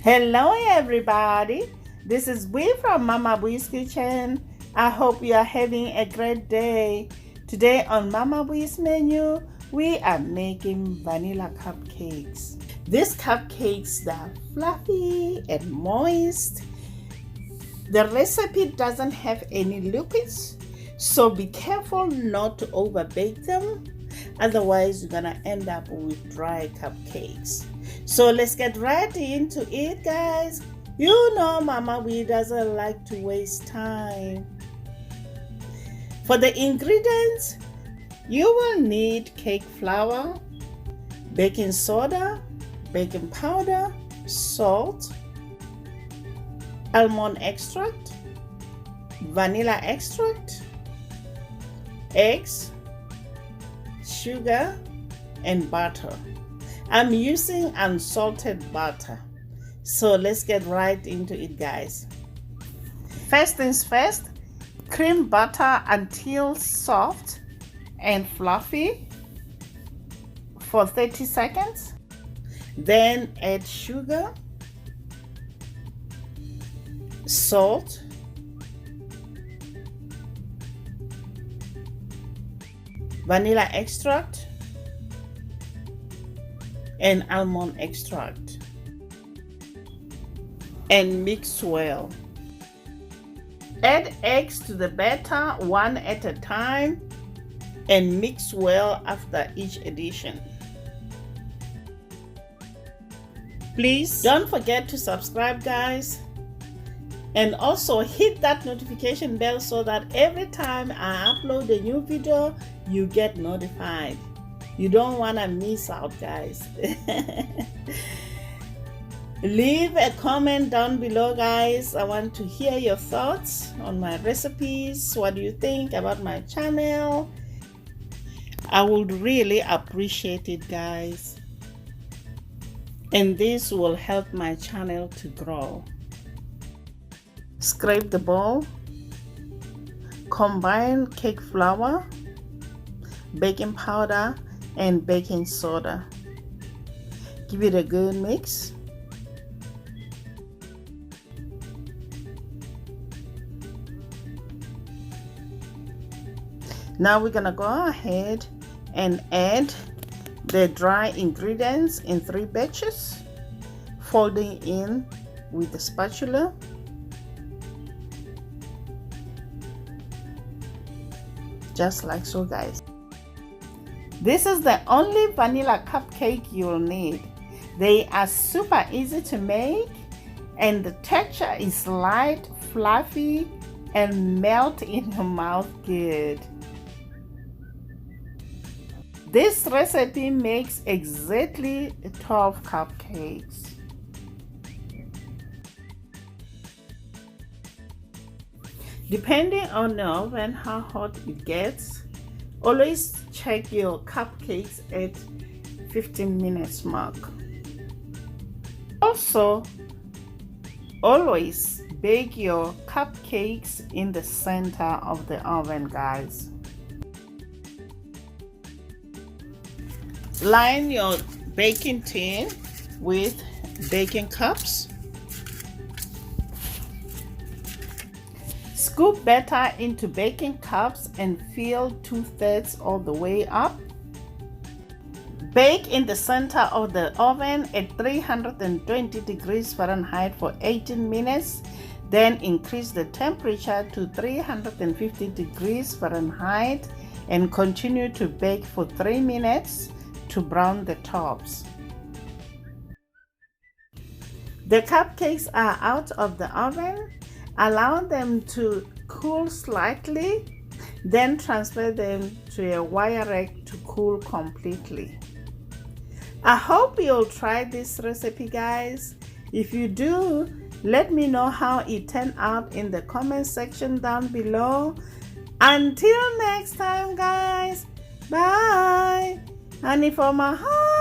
Hello everybody, this is Bui from Mama Bui's Kitchen. I hope you are having a great day. Today on Mama Bui's menu, we are making vanilla cupcakes. These cupcakes are fluffy and moist. The recipe doesn't have any liquids, so be careful not to over bake them. Otherwise, you're gonna end up with dry cupcakes. So let's get right into it, guys. You know Mama Bui doesn't like to waste time. For the ingredients, you will need cake flour, baking soda, baking powder, salt, almond extract, vanilla extract, eggs, sugar, and butter. I'm using unsalted butter. So let's get right into it, guys. First things first, cream butter until soft and fluffy for 30 seconds. Then add sugar, salt, vanilla extract, and almond extract, and mix well. Add eggs to the batter one at a time and mix well after each addition. Please don't forget to subscribe, guys, and also hit that notification bell so that every time I upload a new video you get notified. You don't want to miss out, guys. Leave a comment down below, guys. I want to hear your thoughts on my recipes. What do you think about my channel? I would really appreciate it, guys. And this will help my channel to grow. Scrape the bowl. Combine cake flour, baking powder, and baking soda. Give it a good mix. Now we're gonna go ahead and add the dry ingredients in 3 batches, folding in with the spatula. Just like so, guys. This is the only vanilla cupcake you'll need. They are super easy to make and the texture is light, fluffy, and melt in your mouth good. This recipe makes exactly 12 cupcakes. Depending on the oven how hot it gets, always check your cupcakes at 15 minutes mark. Also, always bake your cupcakes in the center of the oven, guys. Line your baking tin with baking cups. Scoop batter into baking cups and fill 2/3 all the way up. Bake in the center of the oven at 320 degrees Fahrenheit for 18 minutes. Then increase the temperature to 350 degrees Fahrenheit and continue to bake for 3 minutes to brown the tops. The cupcakes are out of the oven. Allow them to cool slightly, then transfer them to a wire rack to cool completely. I hope you'll try this recipe, guys. If you do, let me know how it turned out in the comment section down below. Until next time, guys, bye. Honey for my heart.